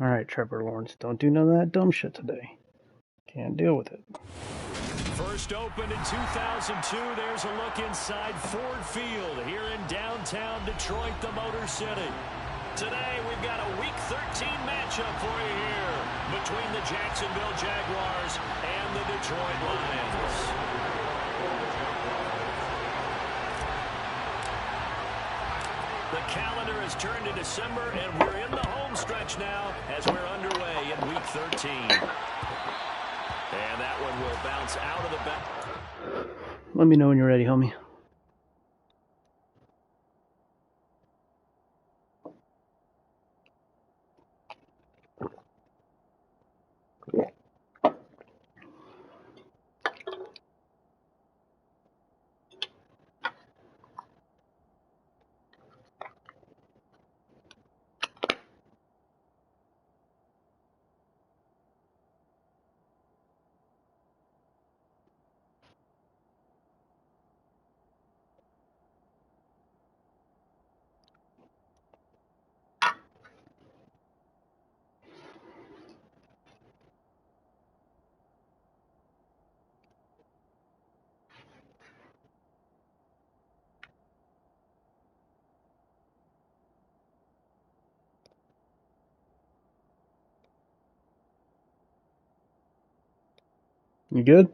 All right, Trevor Lawrence, don't do none of that dumb shit today. Can't deal with it. First opened in 2002. There's a look inside Ford Field here in downtown Detroit, the Motor City. Today, we've got a Week 13 matchup for you here between the Jacksonville Jaguars and the Detroit Lions. The calendar has turned to December, and we're in the home stretch now as we're underway in Week 13. And that one will bounce out of the back. Let me know when you're ready, homie. You good?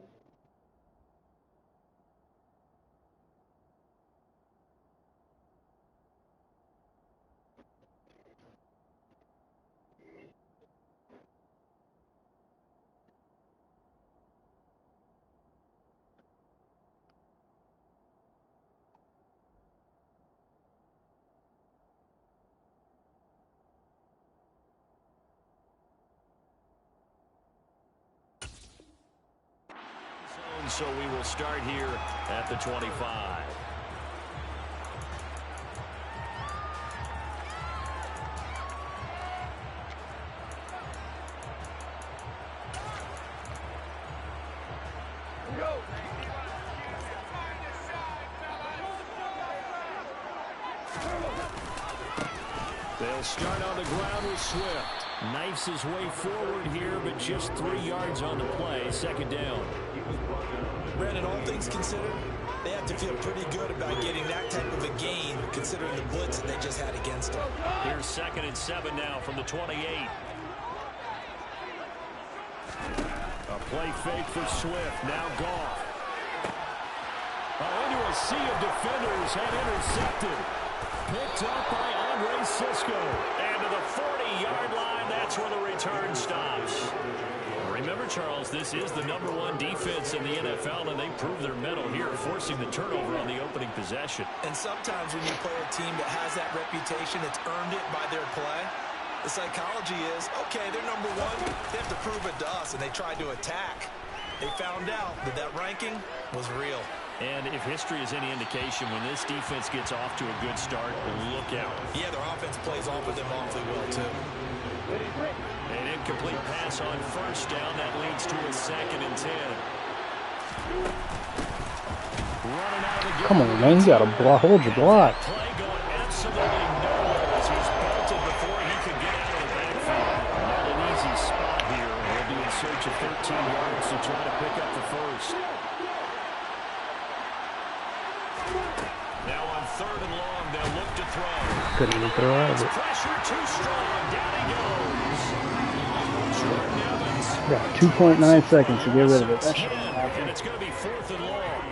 So we will start here at the 25. Go. They'll start on the ground with Swift. Knifes his way forward here, but just 3 yards on the play. Second down. Brandon, all things considered, they have to feel pretty good about getting that type of a gain, considering the blitz that they just had against them. Here's 2nd and 7 now from the 28. A play fake for Swift. Now Goff. Into a sea of defenders and intercepted. Picked up by Andre Sisco. And to the 40-yard line, that's where the return stops. Remember, Charles, this is the #1 defense in the NFL, and they prove their mettle here, forcing the turnover on the opening possession. And sometimes when you play a team that has that reputation, it's earned it by their play. The psychology is, okay, they're #1. They have to prove it to us, and they tried to attack. They found out that that ranking was real. And if history is any indication, when this defense gets off to a good start, look out. Yeah, their offense plays off of them awfully well, too. An incomplete pass on first down. That leads to a 2nd and 10. Come on, man. You got to hold your block. Play going absolutely nowhere as he's bolted before he could get out of the backfield. Not an easy spot here. He'll be in search of 13 yards to try to pick up the first. Now on 3rd and long, they'll look to throw. Couldn't even throw out of it. Pressure too strong. Down he goes. Jordan Evans. Got 2.9 seconds to get rid of it. That shit and it's going to be 4th and long.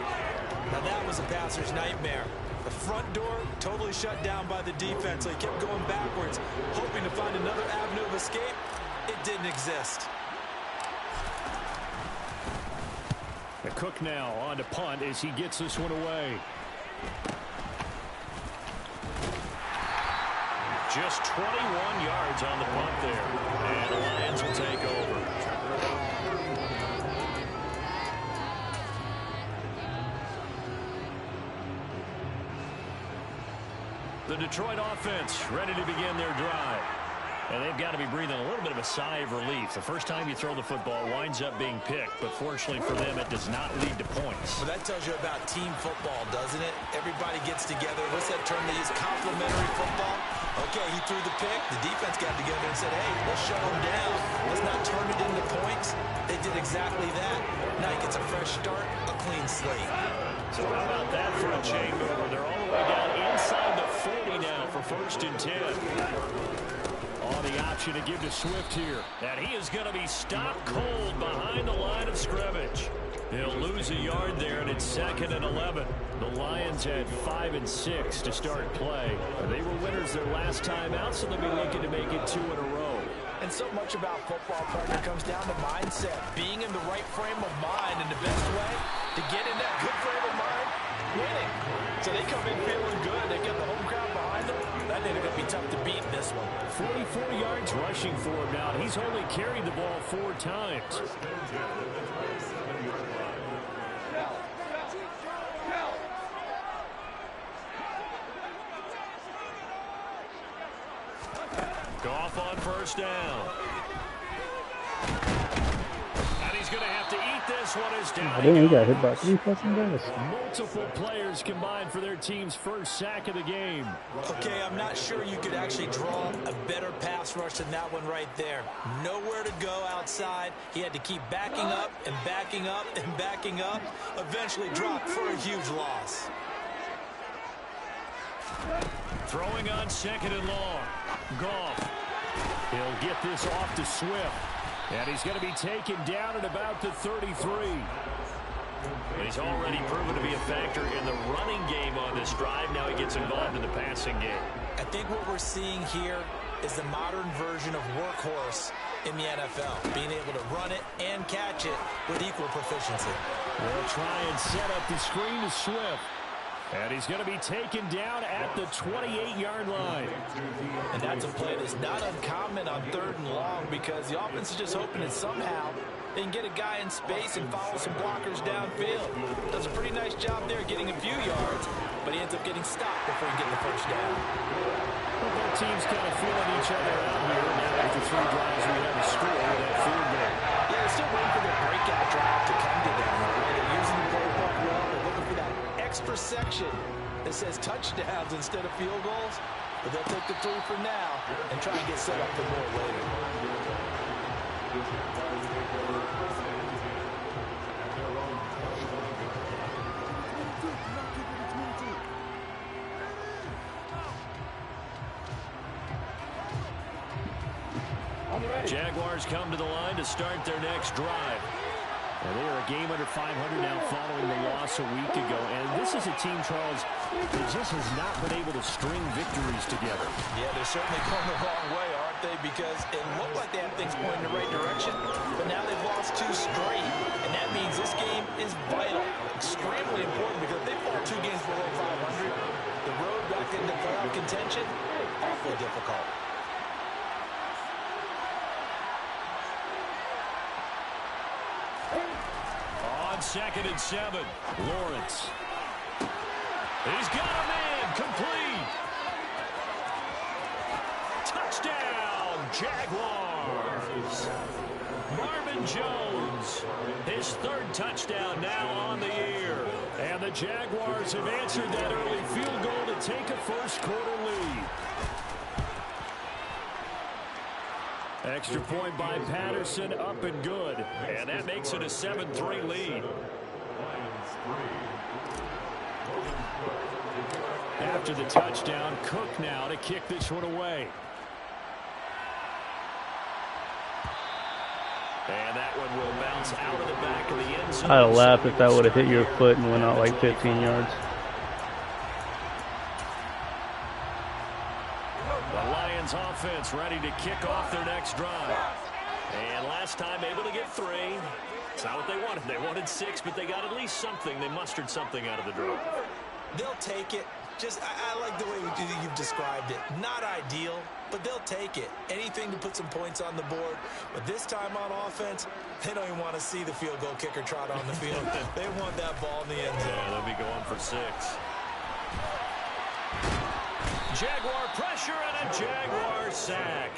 Now that was a passer's nightmare. The front door totally shut down by the defense. So he kept going backwards, hoping to find another avenue of escape. It didn't exist. The Cook now on to punt as he gets this one away. Just 21 yards on the punt there. And the Lions will take over. The Detroit offense ready to begin their drive. And they've got to be breathing a little bit of a sigh of relief. The first time you throw the football winds up being picked, but fortunately for them, it does not lead to points. Well, that tells you about team football, doesn't it? Everybody gets together. What's that term they use? Complementary football. Okay, he threw the pick. The defense got together and said, hey, let's shut him down. Let's not turn it into points. They did exactly that. Now he gets a fresh start, a clean slate. So how about that for a chain mover? They're all the way down inside the 40 now for 1st and 10. On the option to give to Swift here. And he is going to be stopped cold behind the line of scrimmage. He'll lose a yard there, and it's 2nd and 11. The Lions had 5 and 6 to start play. They were winners their last time out, so they'll be looking to make it 2 in a row. And so much about football, partner, comes down to mindset. Being in the right frame of mind, and the best way to get in that good frame of mind, winning. So they come in feeling good. They get the home crowd behind them. I think they're going to be tough to beat in this one. 44 yards rushing for him now. He's only carried the ball 4 times. Goff on 1st down. And he's going to have to eat this one as down. I think he got hit by 3 fucking guys. Multiple players combined for their team's first sack of the game. Okay, I'm not sure you could actually draw a better pass rush than that one right there. Nowhere to go outside. He had to keep backing up and backing up and backing up. Eventually dropped for a huge loss. Throwing on 2nd and long. Goff. He'll get this off to Swift. And he's going to be taken down at about the 33. He's already proven to be a factor in the running game on this drive. Now he gets involved in the passing game. I think what we're seeing here is the modern version of workhorse in the NFL. Being able to run it and catch it with equal proficiency. We'll try and set up the screen to Swift. And he's going to be taken down at the 28-yard line. And that's a play that's not uncommon on 3rd and long because the offense is just hoping that somehow they can get a guy in space and follow some blockers downfield. Does a pretty nice job there getting a few yards, but he ends up getting stopped before he gets the 1st down. Well, both teams kind of feeling each other out here. Now after 3 drives, we have a score with that field goal. Yeah, they're still waiting for their breakout drive to come to them. They're using the playbook well. They're looking for that extra section that says touchdowns instead of field goals. But they'll take the 3 for now and try and get set up for more later. Jaguars come to the line to start their next drive. And they are a game under 500 now following the loss a week ago. And this is a team, Charles, that just has not been able to string victories together. Yeah, they're certainly going the wrong way, aren't they? Because it looked like they had things pointing in the right direction, but now they've lost 2 straight. And that means this game is vital, extremely important, because if they fall 2 games below 500, the road back into playoff contention, awfully difficult. On 2nd and 7, Lawrence. He's got a man, complete. Touchdown, Jaguars. Marvin Jones, his 3rd touchdown now on the year. And the Jaguars have answered that early field goal to take a 1st quarter lead. Extra point by Patterson, up and good. And that makes it a 7-3 lead. After the touchdown, Cook now to kick this one away. And that one will bounce out of the back of the end zone. I'd have laughed if that would have hit your foot and went out like 15 yards. The Lions offense ready to kick off their next drive. And last time able to get 3. It's not what they wanted. They wanted 6, but they got at least something. They mustered something out of the drive. They'll take it. I like the way you've described it. Not ideal, but they'll take it. Anything to put some points on the board. But this time on offense, they don't even want to see the field goal kicker trot on the field. They want that ball in the end zone. Yeah, they'll be going for 6. Jaguar pressure and a Jaguar sack.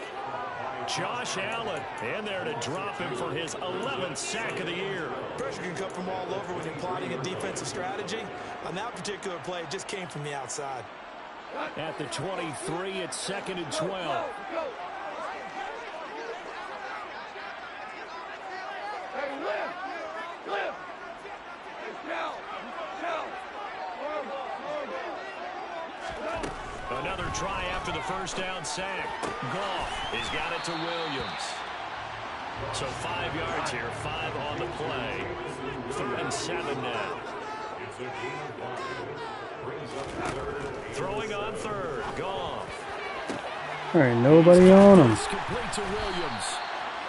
Josh Allen in there to drop him for his 11th sack of the year. Pressure can come from all over when you're plotting a defensive strategy. On that particular play, it just came from the outside. At the 23, it's 2nd and 12. Another try after the first down sack. Goff has got it to Williams. So 5 yards here, 5 on the play. 3rd and 7 now. Throwing on 3rd. Goff. There ain't nobody on him. Complete to Williams.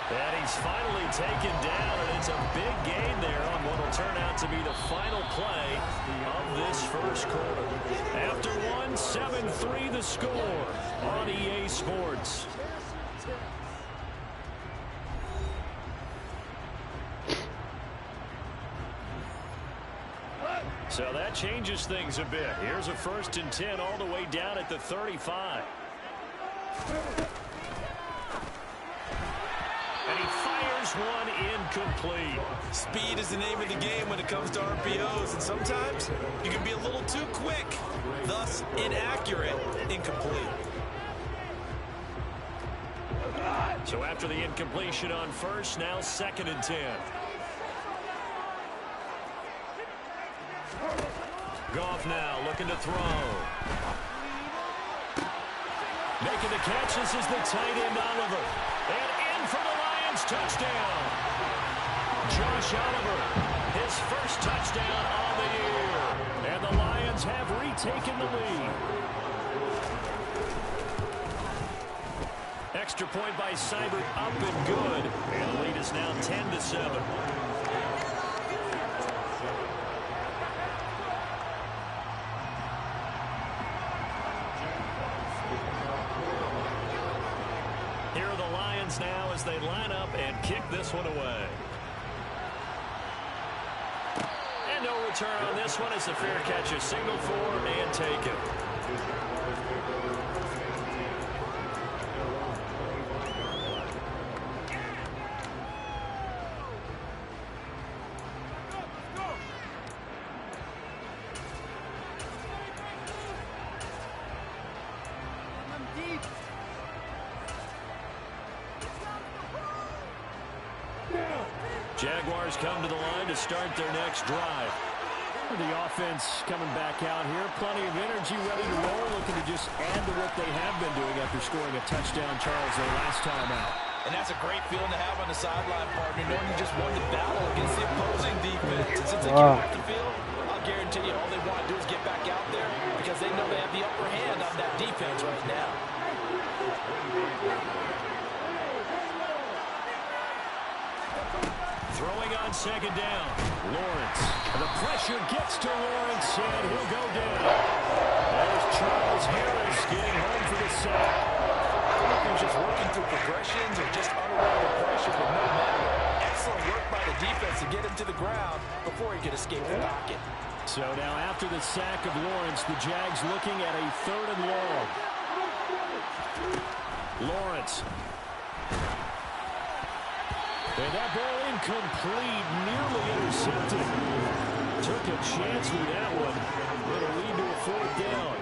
And he's finally taken down, and it's a big gain there on what will turn out to be the final play of this first quarter. After one, 7-3 the score on EA Sports. So that changes things a bit. Here's a 1st and 10 all the way down at the 35. And he fires one incomplete. Speed is the name of the game when it comes to RPOs, and sometimes you can be a little too quick, thus inaccurate, incomplete. So after the incompletion on 1st, now 2nd and 10. Goff now looking to throw. Making the catch, this is the tight end Oliver. And in for the Lions touchdown. Josh Oliver, his first touchdown on the year. And the Lions have retaken the lead. Extra point by Seibert up and good. And the lead is now 10-7. Here are the Lions now as they line up and kick this one away. And no return on this one as the fair catch is signaled for and taken. Jaguars come to the line to start their next drive. The offense coming back out here. Plenty of energy, ready to roll, looking to just add to what they have been doing after scoring a touchdown, Charles, their last time out. And that's a great feeling to have on the sideline, partner, knowing you just won the battle against the opposing defense. And since they get off the field, I'll guarantee you all they want to do is get back out there because they know they have the upper hand on that defense right now. Throwing on 2nd down. Lawrence. And the pressure gets to Lawrence, and he'll go down. There's Charles Harris getting home for the sack. He was just working through progressions or just unaware of pressure with no matter. Excellent work by the defense to get him to the ground before he could escape the pocket. So now after the sack of Lawrence, the Jags looking at a 3rd and long. Lawrence. And that ball incomplete, nearly intercepted. Took a chance with that one. It'll lead to a 4th down.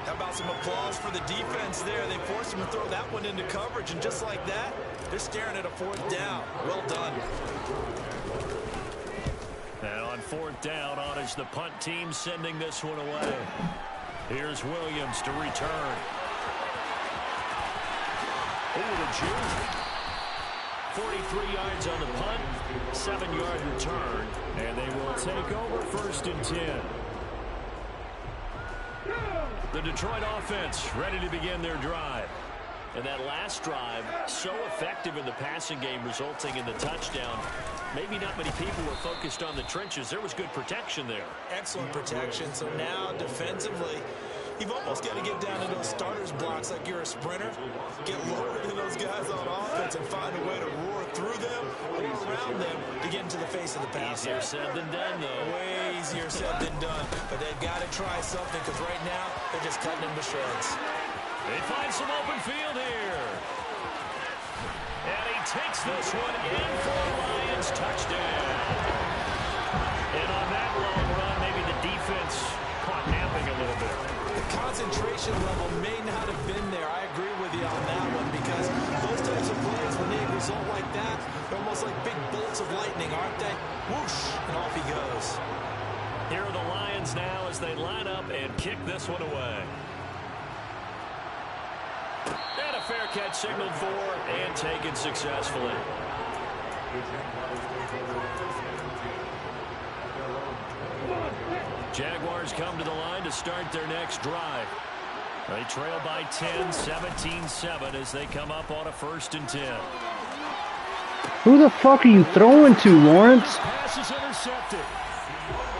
How about some applause for the defense there? They forced him to throw that one into coverage, and just like that, they're staring at a 4th down. Well done. And on 4th down, on is the punt team sending this one away. Here's Williams to return. Over to June. 43 yards on the punt, 7-yard return, and they will take over 1st and 10. The Detroit offense ready to begin their drive. And that last drive, so effective in the passing game, resulting in the touchdown. Maybe not many people were focused on the trenches. There was good protection there. Excellent protection. So now defensively, you've almost got to get down to those starters blocks like you're a sprinter. Get lower than those guys on offense and find a way to roar through them or around them to get into the face of the passer. Easier said than done, though. Way easier said than done. But they've got to try something because right now they're just cutting them to shreds. They find some open field here. takes this one in for the Lions. Touchdown. And on that long run, maybe the defense caught napping a little bit. The concentration level may not have been there. I agree with you on that one, because those types of plays, when they result like that, they're almost like big bolts of lightning, aren't they? Whoosh, and off he goes. Here are the Lions now as they line up and kick this one away. And a fair catch signaled for and taken successfully. Jaguars come to the line to start their next drive. They trail by 10, 17-7 as they come up on a 1st and 10. Who the fuck are you throwing to, Lawrence? Pass is intercepted.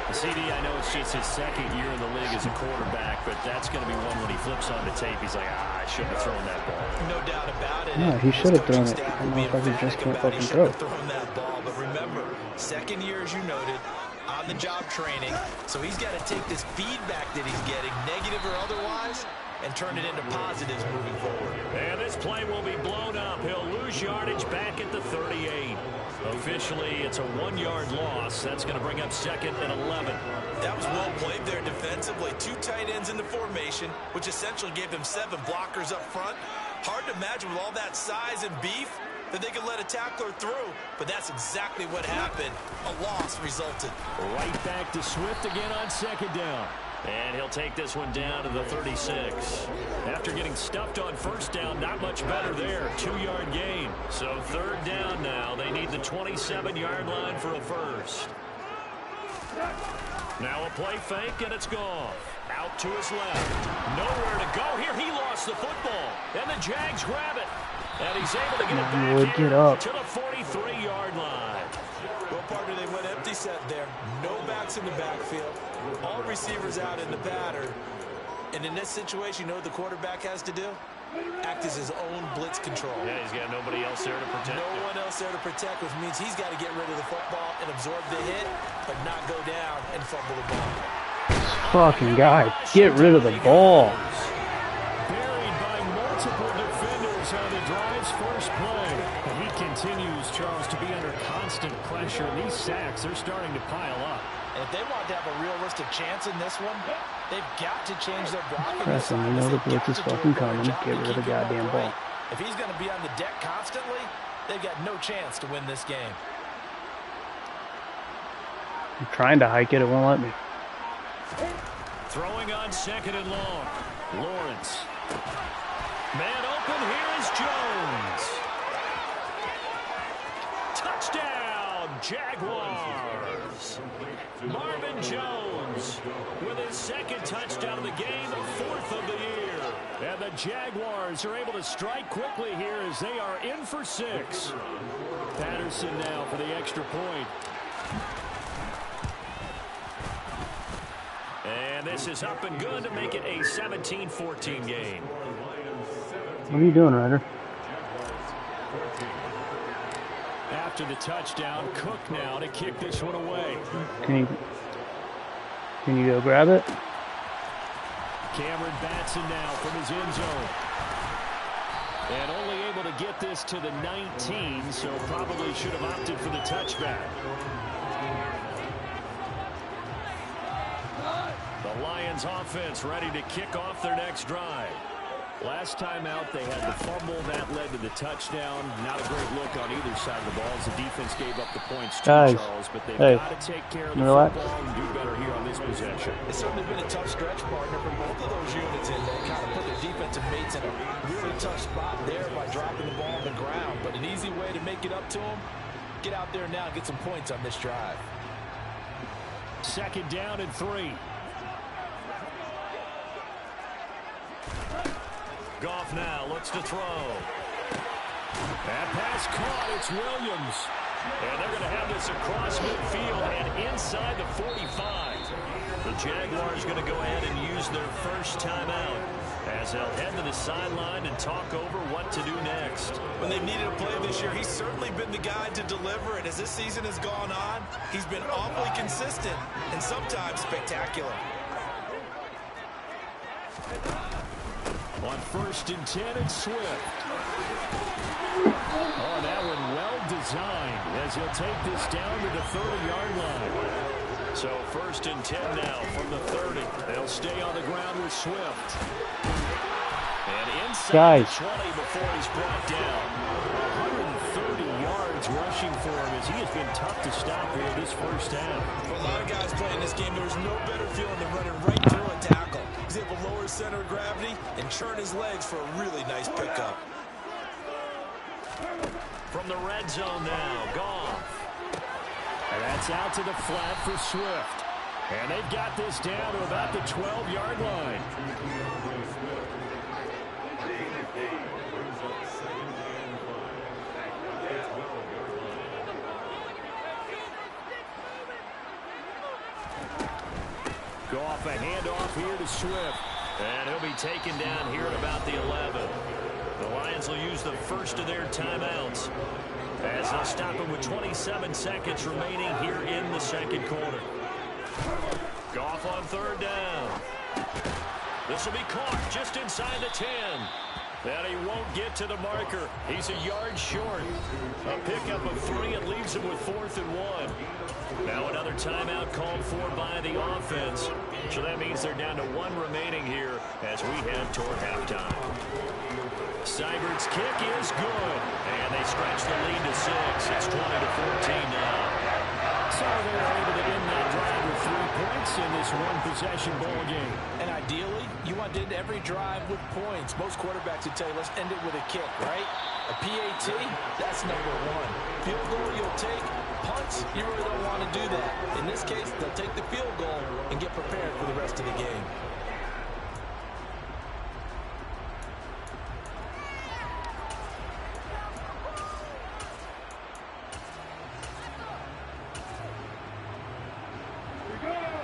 The CD, I know it's just his 2nd year in the league as a quarterback, but that's going to be one when he flips on the tape. He's like, I shouldn't have thrown that ball. No doubt about it. No, he should have thrown it. I don't know if I just can't fucking throw. Thrown that ball, but remember, 2nd year, as you noted, on the job training, so he's got to take this feedback that he's getting, negative or otherwise, and turn it into positives moving forward. And this play will be blown up. He'll lose yardage back at the 38. Officially, it's a 1-yard loss. That's going to bring up 2nd and 11. That was well played there defensively. 2 tight ends in the formation, which essentially gave them 7 blockers up front. Hard to imagine with all that size and beef that they could let a tackler through, but that's exactly what happened. A loss resulted. Right back to Swift again on 2nd down. And he'll take this one down to the 36. After getting stuffed on 1st down, not much better there. 2-yard gain. So 3rd down now. They need the 27-yard line for a 1st. Now a play fake, and it's gone. Out to his left. Nowhere to go here. He lost the football. And the Jags grab it. And he's able to get it back here to the 43-yard line. Well, partner, they went empty set there. No backs in the backfield. All receivers out in the pattern. And in this situation, you know what the quarterback has to do? Act as his own blitz control. Yeah, he's got nobody else there to protect. No one else there to protect, which means he's got to get rid of the football and absorb the hit, but not go down and fumble the ball. Fucking guy, get rid of the ball. Buried by multiple defenders on the drive's first play. And he continues, Charles, to be under constant pressure. These sacks, they're starting to pile up. And if they want to have a realistic chance in this one, they've got to change their blocking. Preston, you know the blitz is fucking coming. Get rid of the goddamn ball. If he's going to be on the deck constantly, they've got no chance to win this game. I'm trying to hike it, it won't let me. Throwing on 2nd and long. Lawrence. Man open, here is Jones. Touchdown, Jaguars. Marvin Jones with his 2nd touchdown of the game, 4th of the year. And the Jaguars are able to strike quickly here as they are in for 6. Patterson now for the extra point. And this is up and good to make it a 17-14 game. What are you doing, Ryder? After the touchdown, Cook now to kick this one away. Can you go grab it? Cameron Batson now from his end zone. And only able to get this to the 19, so probably should have opted for the touchback. The Lions offense ready to kick off their next drive. Last time out, they had the fumble. That led to the touchdown. Not a great look on either side of the ball as the defense gave up the points to Charles, but they've got to take care of the football and do better here on this possession. It's certainly been a tough stretch, partner, for both of those units in there. Kind of put their defensive mates in a really tough spot there by dropping the ball on the ground. But an easy way to make it up to them, get out there now and get some points on this drive. 2nd down and 3. Goff now looks to throw. That pass caught. It's Williams. And they're going to have this across midfield and inside the 45. The Jaguars going to go ahead and use their first timeout as they'll head to the sideline and talk over what to do next. When they've needed a play this year, he's certainly been the guy to deliver. And as this season has gone on, he's been awfully consistent and sometimes spectacular. On 1st and 10, it's Swift. Oh, that one designed as he'll take this down to the 30-yard line. So 1st and 10 now from the 30. They'll stay on the ground with Swift. And inside the 20 before he's brought down. 130 yards rushing for him as he has been tough to stop here this first half. For a lot of guys playing this game, there's no better feeling than running right through a tackle. He's able to lower his center of gravity and churn his legs for a really nice pickup. From the red zone now, Goff. And that's out to the flat for Swift. And they've got this down to about the 12-yard line. Goff, a handoff here to Swift. And he'll be taken down here at about the 11. The Lions will use the first of their timeouts as they'll stop him with 27 seconds remaining here in the second quarter. Goff on 3rd down. This will be caught just inside the 10. And he won't get to the marker. He's a yard short. A pickup of 3. It leaves him with 4th and 1. Now another timeout called for by the offense. So that means they're down to 1 remaining here as we head toward halftime. Seibert's kick is good. And they stretch the lead to 6. It's 20-14 now. So they're able to end that drive with 3 points in this one-possession ball game. And ideally, you want to end every drive with points. Most quarterbacks would tell you, let's end it with a kick, right? A PAT, that's number 1. Field goal you'll take. Punts, you really don't want to do that. In this case, they'll take the field goal and get prepared for the rest of the game.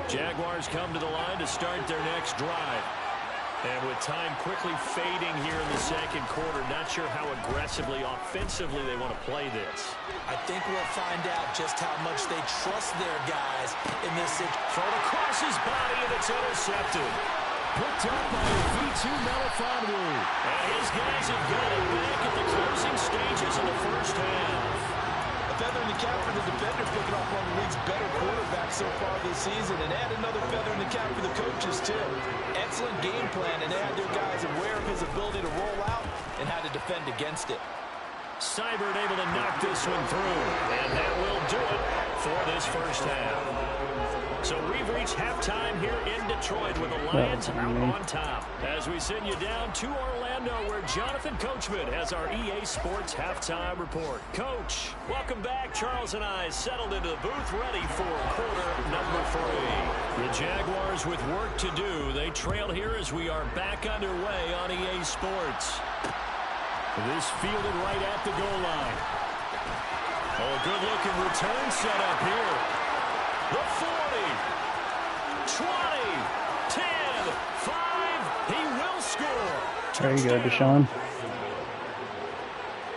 Jaguars come to the line to start their next drive. And with time quickly fading here in the second quarter, not sure how aggressively, offensively they want to play this. I think we'll find out just how much they trust their guys in this situation. Thrown across his body, and it's intercepted. Picked up by V2 Melifonwu. And his guys have got it back at the closing stages of the first half. A feather in the cap for the defender, picking off one of the league's better quarterbacks so far this season, and add another feather in the cap for the coaches, too. Excellent game plan, and they had their guys aware of his ability to roll out and how to defend against it. Seibert able to knock this one through, and that will do it for this first half. So we've reached halftime here in Detroit with the Lions out on top. As we send you down to Orlando, where Jonathan Coachman has our EA Sports halftime report. Coach, welcome back. Charles and I settled into the booth, ready for quarter number 3. The Jaguars with work to do. They trail here as we are back underway on EA Sports. This fielded right at the goal line. Oh, a good-looking return set up here. The 40, 20, 10, 5. He will score. There you go, Deshaun.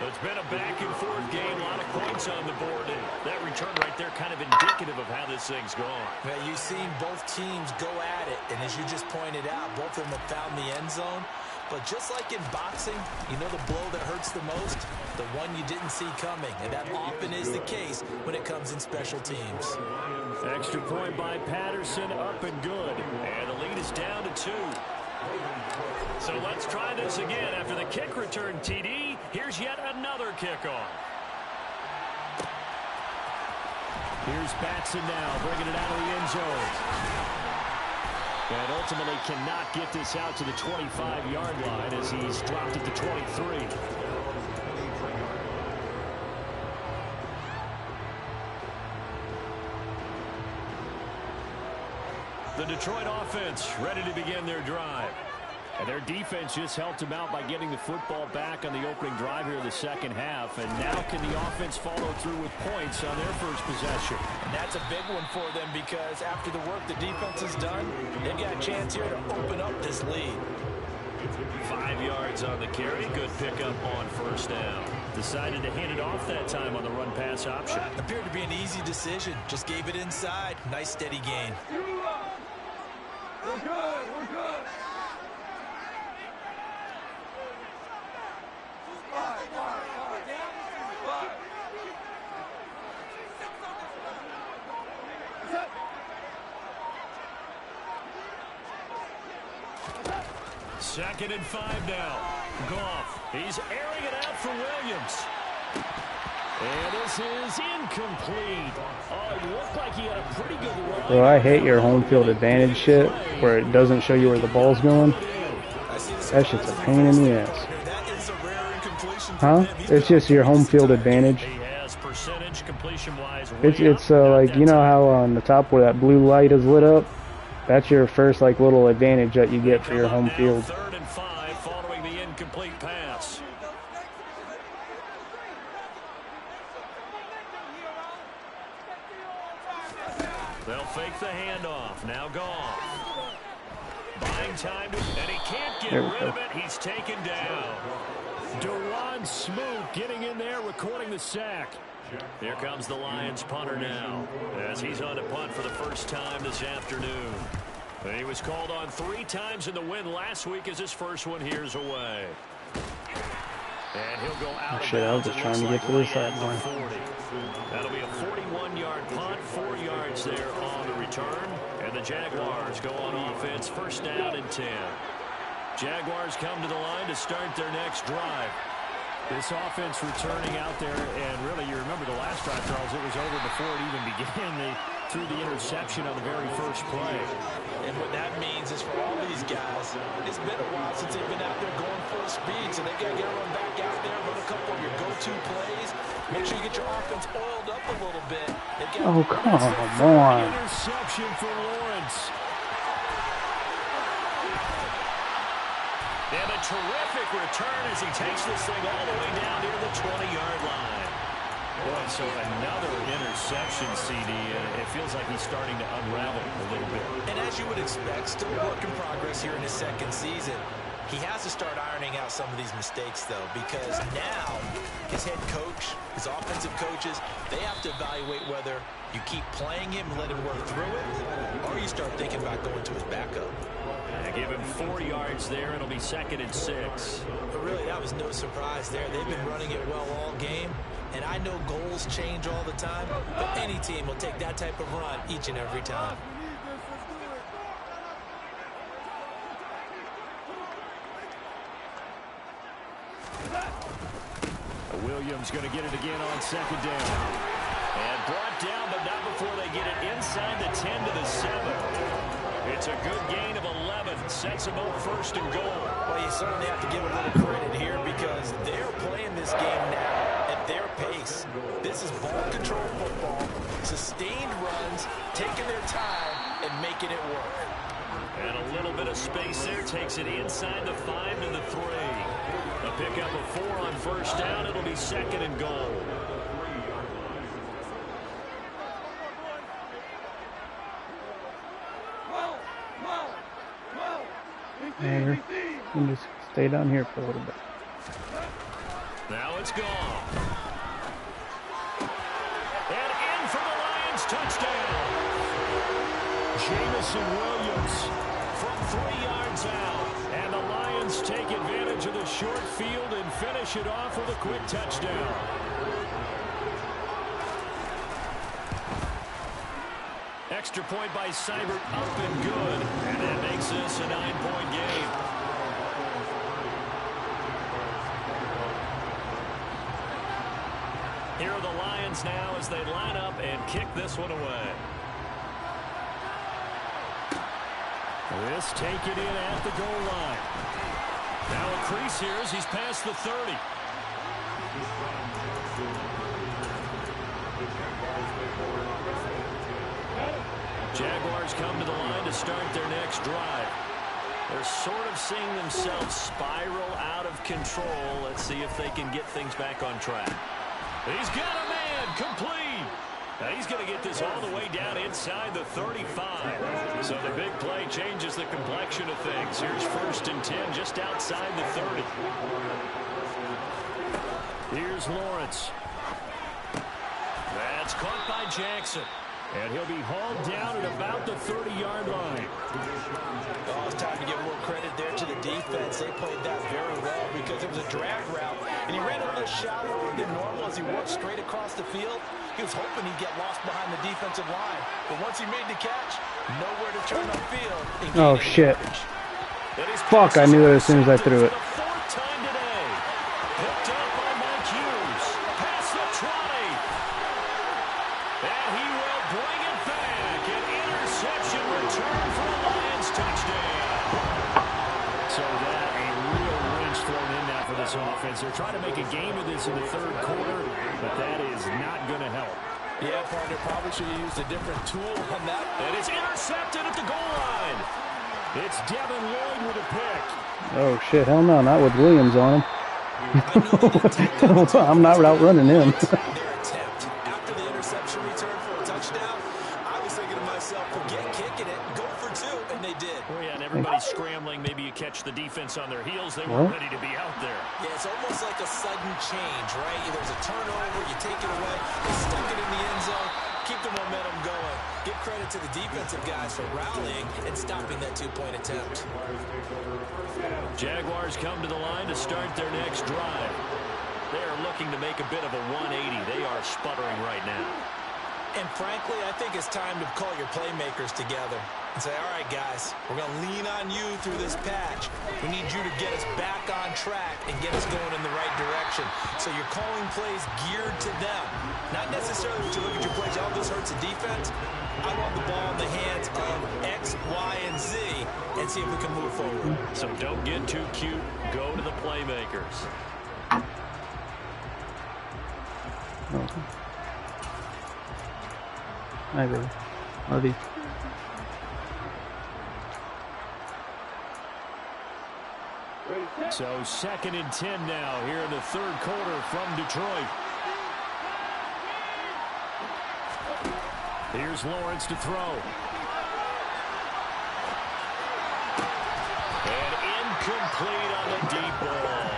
It's been a back-and-forth game. A lot of points on the board. And that return right there kind of indicative of how this thing's gone. Yeah, you've seen both teams go at it. And as you just pointed out, both of them have found the end zone. But just like in boxing, you know the blow that hurts the most? The one you didn't see coming. And that often is the case when it comes in special teams. Extra point by Patterson, up and good. And the lead is down to 2. So let's try this again. After the kick return, TD, here's yet another kickoff. Here's Batson now, bringing it out of the end zone. And ultimately cannot get this out to the 25-yard line as he's dropped at the 23. The Detroit offense ready to begin their drive. And their defense just helped them out by getting the football back on the opening drive here in the second half. And now can the offense follow through with points on their first possession? And that's a big one for them because after the work the defense has done, they've got a chance here to open up this lead. 5 yards on the carry. Good pickup on first down. Decided to hand it off that time on the run-pass option. Appeared to be an easy decision. Just gave it inside. Nice steady gain. We're good. We're good. 2nd and 5 now. Goff, he's airing it out for Williams. And this is incomplete. Oh, it looked like he had a pretty good run. Bro, I hate your home field advantage shit where it doesn't show you where the ball's going. That shit's a pain in the ass. Huh? It's just your home field advantage. It's like, you know how on the top where that blue light is lit up? That's your first like little advantage that you get for your home field. 3rd and 5 following the incomplete pass. They'll fake the handoff. Now Goff. Buying time, and he can't get rid of it. He's taken down. Dewan Smoot getting in there, recording the sack. Here comes the Lions punter now, as he's on to punt for the first time this afternoon. He was called on 3 times in the win last week as his first one here's away. And he'll go out. Shit, I was just trying to get to this side line. That'll be a 41-yard punt, 4 yards there on the return. And the Jaguars go on offense, 1st down and 10. Jaguars come to the line to start their next drive. This offense returning out there, and really, you remember the last drive, Charles, it was over before it even began. They threw the interception on the very first play. And what that means is for all these guys, it's been a while since they've been out there going full speed, so they got to get everyone back out there, run a couple of your go-to plays, make sure you get your offense oiled up a little bit. Oh, come on. Interception for Lawrence. And a terrific return as he takes this thing all the way down near the 20-yard line. Boy, so another interception, CD, and it feels like he's starting to unravel a little bit. And as you would expect, still a work in progress here in his 2nd season. He has to start ironing out some of these mistakes, though, because now his head coach, his offensive coaches, they have to evaluate whether you keep playing him and let him work through it, or you start thinking about going to his backup. Give him 4 yards there. It'll be 2nd and 6. But really, that was no surprise there. They've been running it well all game, and I know goals change all the time, but any team will take that type of run each and every time. Williams going to get it again on 2nd down. And brought down, but not before they get it inside the 10 to the 7. It's a good gain of 11. Sets them up 1st and goal. Well, you certainly have to give a little credit here because they're playing this game now at their pace. This is ball control football, sustained runs, taking their time and making it work. And a little bit of space there takes it inside the 5 to the 3. A pickup of 4 on 1st down. It'll be 2nd and goal. There. You can just stay down here for a little bit. Now it's gone. And in for the Lions touchdown. Jameson Williams from 3 yards out. And the Lions take advantage of the short field and finish it off with a quick touchdown. Extra point by Seibert, up and good. And that makes this a 9-point game. Here are the Lions now as they line up and kick this one away. This take it in at the goal line. Now a crease here as he's past the 30. Jaguars come to the line to start their next drive. They're sort of seeing themselves spiral out of control. Let's see if they can get things back on track. He's got a man, complete. Now he's going to get this all the way down inside the 35. So the big play changes the complexion of things. Here's 1st and 10 just outside the 30. Here's Lawrence. That's caught by Jackson. And he'll be hauled down at about the 30-yard line. Oh, it's time to give more credit there to the defense. They played that very well because it was a drag route. And he ran a little shallower than normal as he worked straight across the field. He was hoping he'd get lost behind the defensive line. But once he made the catch, nowhere to turn upfield. Oh, shit. And he's Fuck, I knew it as soon as I threw it. Fourth time today. Picked up by Mike Hughes. Past the 20. And he will bring it back. An interception return for a Lions touchdown. So that a real wrench thrown in now for this offense. They're trying to make a game of this in the third quarter, but that is not going to help. Yeah, partner, probably should have used a different tool on that. And it's intercepted at the goal line. It's Devin Lloyd with a pick. Oh shit, hell no, not with Williams on him. I'm not outrunning him. Their attempt after the interception return for a touchdown, I was thinking to myself, forget kicking it, go for two, and they did. Oh yeah, and everybody's scrambling. Maybe you catch the defense on their heels. They weren't ready to be out there. Yeah, it's almost like a sudden change, right? There's a turnover, you take it away, they stuck it in the end zone, keep the momentum going. Give credit to the defensive guys for rallying and stopping that two-point attempt. Jaguars come to the line to start their next drive. They are looking to make a bit of a 180. They are sputtering right now. And frankly, I think it's time to call your playmakers together and say, all right, guys, we're going to lean on you through this patch. We need you to get us back on track and get us going in the right direction. So you're calling plays geared to them. Not necessarily when you look at your plays, oh, this hurts the defense. I want the ball in the hands of X, Y, and Z and see if we can move forward. So don't get too cute. Go to the playmakers. Okay. Hi, baby. Love you. So 2nd and 10 now here in the third quarter from Detroit. Here's Lawrence to throw. And incomplete on the deep ball.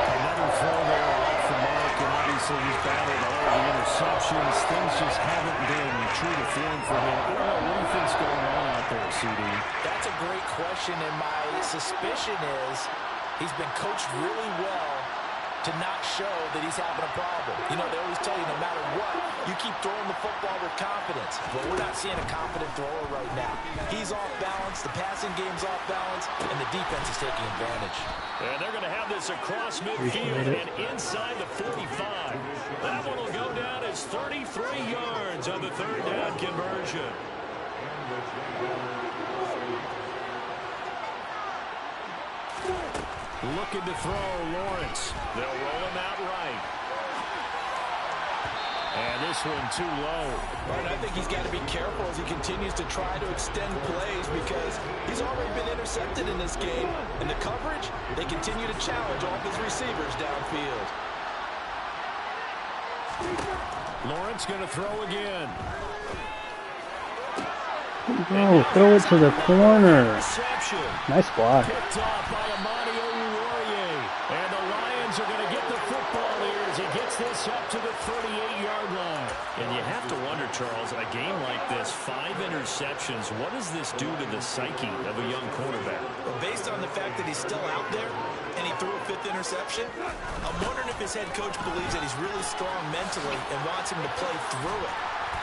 Another throw there off the mark, and obviously he's battled all the interceptions. Things just haven't been true to form for him. I don't know, what do you think's going on out there, CD? That's a great question, and my suspicion is he's been coached really well to not show that he's having a problem. You know, they always tell you no matter what, you keep throwing the football with confidence. But we're not seeing a confident thrower right now. He's off balance, the passing game's off balance, and the defense is taking advantage. And they're going to have this across midfield and inside the 45. That one will go down as 33 yards on the third down conversion. Looking to throw Lawrence. They'll roll him out right. And this one too low. Right, I think he's got to be careful as he continues to try to extend plays because he's already been intercepted in this game. And the coverage, they continue to challenge all of his receivers downfield. Lawrence going to throw again. Oh, throw it to the corner. Reception. Nice block. Picked off by Amani Oruwariye. And the Lions are going to get the football here as he gets this up to the 38-yard line. And you have to wonder, Charles, a game like this, 5 interceptions, what does this do to the psyche of a young quarterback? Well, based on the fact that he's still out there and he threw a 5th interception, I'm wondering if his head coach believes that he's really strong mentally and wants him to play through it.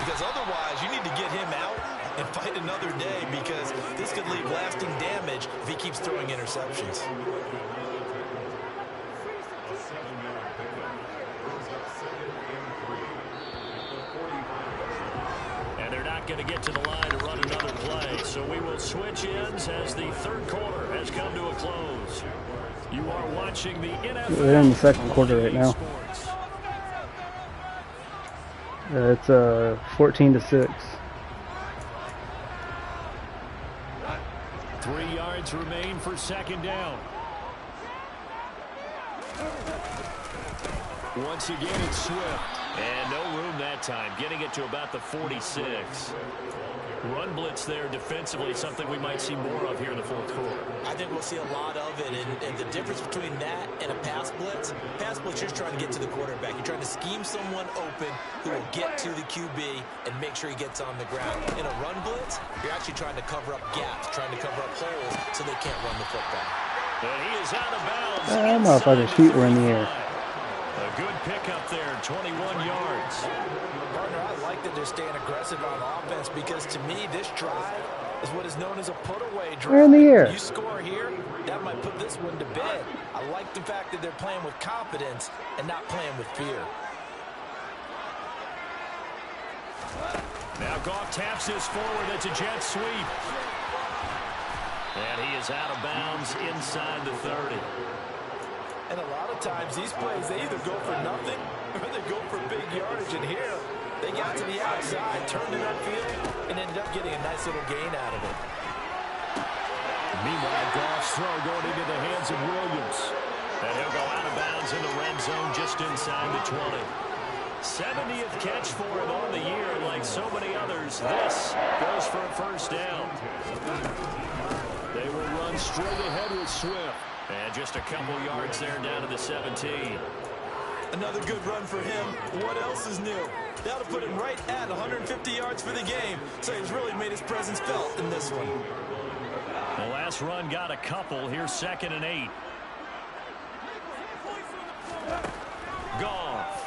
Because otherwise, you need to get him out and fight another day because this could leave lasting damage if he keeps throwing interceptions. And they're not going to get to the line to run another play. So we will switch ends as the third quarter has come to a close. You are watching the NFL. We're in the second quarter right now. It's 14-6. 3 yards remain for second down. Once again, it's Swift. And no room that time, getting it to about the 46. Run blitz there defensively, something we might see more of here in the fourth quarter. I think we'll see a lot of it, and the difference between that and a pass blitz, you're just trying to get to the quarterback. You're trying to scheme someone open who will get to the QB and make sure he gets on the ground. In a run blitz, you're actually trying to cover up gaps, trying to cover up holes so they can't run the football. And he is out of bounds. That motherfucker's feet were in the air. A good pickup there, 21 yards. Partner, I like that they're staying aggressive on offense because to me, this drive is what is known as a put-away drive. We're in the air. You score here, this one to bed. I like the fact that they're playing with confidence and not playing with fear. Now Goff taps this forward. It's a jet sweep. And he is out of bounds inside the 30. And a lot of times these plays, they either go for nothing or they go for big yardage. And here, they got to the outside, turned it upfield, and ended up getting a nice little gain out of it. Meanwhile, Goff's throw going into the hands of Williams. And he'll go out of bounds in the red zone just inside the 20. 70th catch for him on the year. Like so many others, this goes for a first down. They will run straight ahead with Swift. And just a couple yards there down to the 17. Another good run for him. What else is new? That'll put him right at 150 yards for the game. So he's really made his presence felt in this one. The last run got a couple. Here's 2nd and 8. Goff.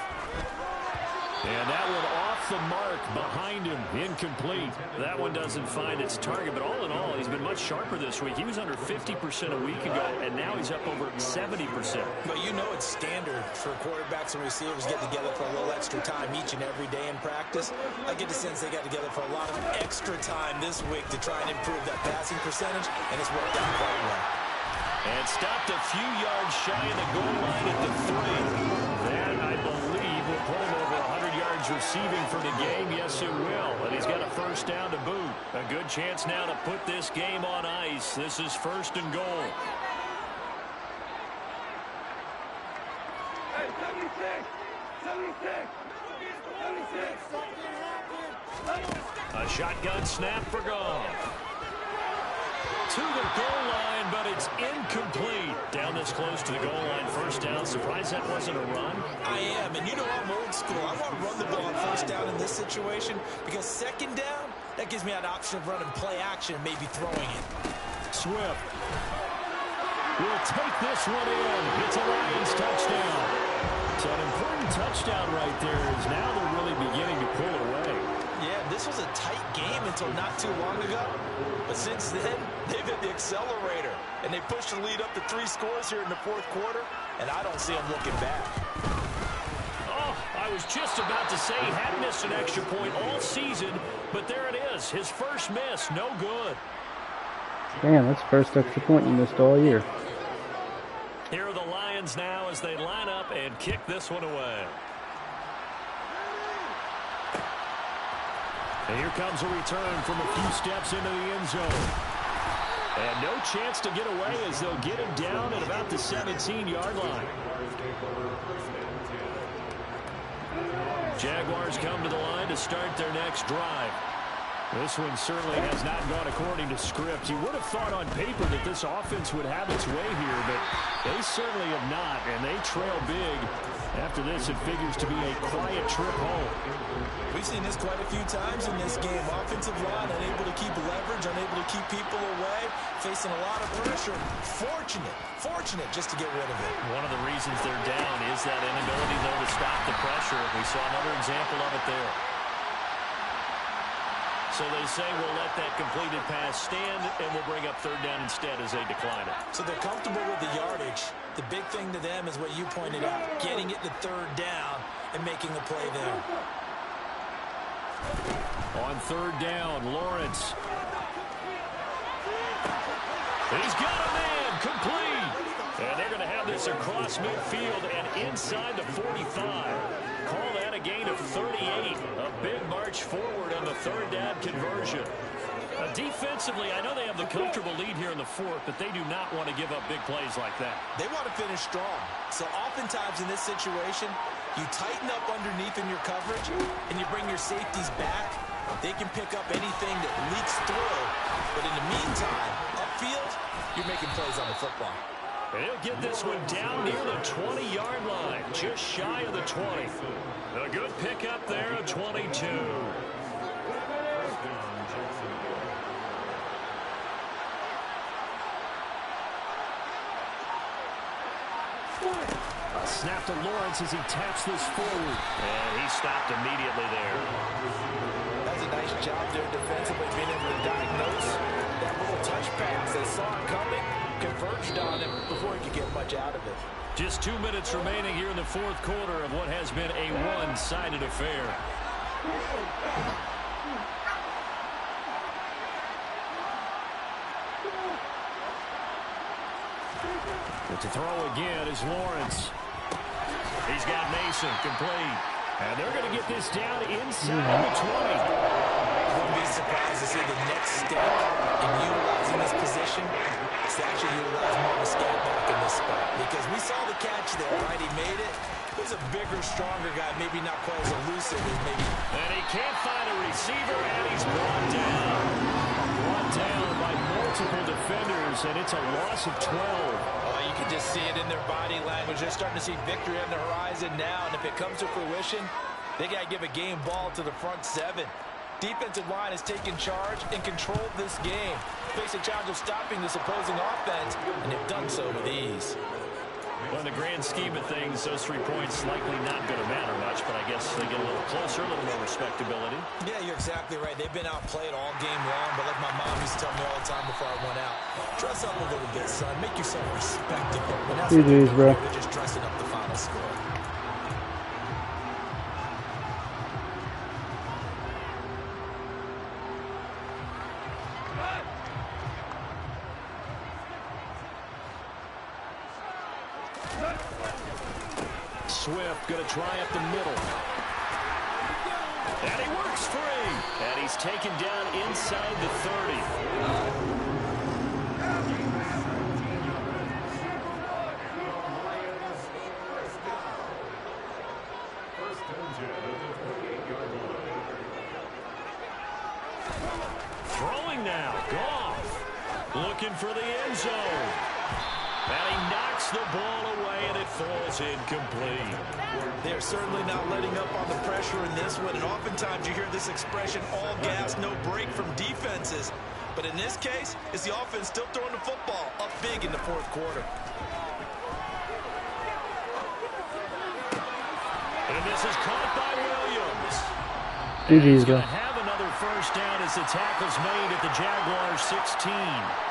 And that one off the mark behind him. Incomplete. That one doesn't find its target. But all in all, he's been much sharper this week. He was under 50% a week ago, and now he's up over 70%. But you know it's standard for quarterbacks and receivers get together for a little extra time each and every day in practice. I get the sense they got together for a lot of extra time this week to try and improve that passing percentage, and it's worked out quite well. And stopped a few yards shy of the goal line at the 3. That, I believe, will put him over 100 yards receiving for the game. Yes, it will. And he's got a first down to boot. A good chance now to put this game on ice. This is 1st and goal. Hey, 76! A shotgun snap for Goff. To the goal line, but it's incomplete. Down this close to the goal line. First down. Surprised that wasn't a run? I am, and you know I'm old school. I want to run the ball on first down in this situation because 2nd down, that gives me an option of running play action and maybe throwing it. Swift will take this one in. It's a Lions touchdown. So an important touchdown right there is now they're really beginning to pull away. Yeah, this was a tight game until not too long ago. But since then, they've hit the accelerator. And they pushed the lead up to 3 scores here in the 4th quarter. And I don't see them looking back. Oh, I was just about to say he hadn't missed an extra point all season. But there it is. His first miss. No good. Damn, that's the first extra point you missed all year. Here are the Lions now as they line up and kick this one away. And here comes a return from a few steps into the end zone. And no chance to get away as they'll get him down at about the 17-yard line. Jaguars come to the line to start their next drive. This one certainly has not gone according to script. You would have thought on paper that this offense would have its way here, but they certainly have not, and they trail big. After this, it figures to be a quiet trip home. We've seen this quite a few times in this game. Offensive line unable to keep leverage, unable to keep people away, facing a lot of pressure. Fortunate just to get rid of it. One of the reasons they're down is that inability, though, to stop the pressure. We saw another example of it there. So they say we'll let that completed pass stand, and we'll bring up 3rd down instead as they decline it. So they're comfortable with the yardage. The big thing to them is what you pointed out, getting it to 3rd down and making a play there. On 3rd down, Lawrence. He's got a man, complete. And they're going to have this across midfield and inside the 45. Call that a gain of 38. A big march forward on the 3rd down conversion. Defensively, I know they have the comfortable lead here in the 4th, but they do not want to give up big plays like that. They want to finish strong. So oftentimes in this situation, you tighten up underneath in your coverage, and you bring your safeties back. They can pick up anything that leaks through. But in the meantime, upfield, you're making plays on the football. And he'll get this one down near the 20-yard line, just shy of the 20. A good pickup there at 22. A snap to Lawrence as he taps this forward. And he stopped immediately there. That's a nice job there defensively, being able to diagnose that little touch pass. They saw it coming, converged on him before he could get much out of it. Just 2 minutes remaining here in the fourth quarter of what has been a one-sided affair. But to throw again is Lawrence. He's got Mason complete. And they're going to get this down inside the 20. I wouldn't be surprised to see the next step in utilizing this position. It's actually utilize Marvin Scattback in this spot. Because we saw the catch there, right? He made it. He's a bigger, stronger guy, maybe not quite as elusive as maybe. And he can't find a receiver, and he's brought down. Brought down by multiple defenders, and it's a loss of 12. Oh, you can just see it in their body language. They're starting to see victory on the horizon now, and if it comes to fruition, they got to give a game ball to the front seven. Defensive line has taken charge and controlled this game. Face a challenge of stopping this opposing offense, and they've done so with ease. Well, in the grand scheme of things, those 3 points likely not going to matter much, but I guess they get a little closer, a little more respectability. Yeah, you're exactly right. They've been outplayed all game long, but like my mom used to tell me all the time before I went out, dress up a little bit, son. Make yourself respectable. And that's what GG's, bro. they're just dressing up the final score. Swift going to try up the middle. And he works free. And he's taken down inside the 30. Throwing now. Goff looking for the end zone. And he knocks the ball away, and it falls incomplete. They're certainly not letting up on the pressure in this one, and oftentimes you hear this expression, all gas, no break from defenses. But in this case, it's the offense still throwing the football up big in the fourth quarter. And this is caught by Williams. GG's, bro. Have another first down as the tackle's made at the Jaguars' 16.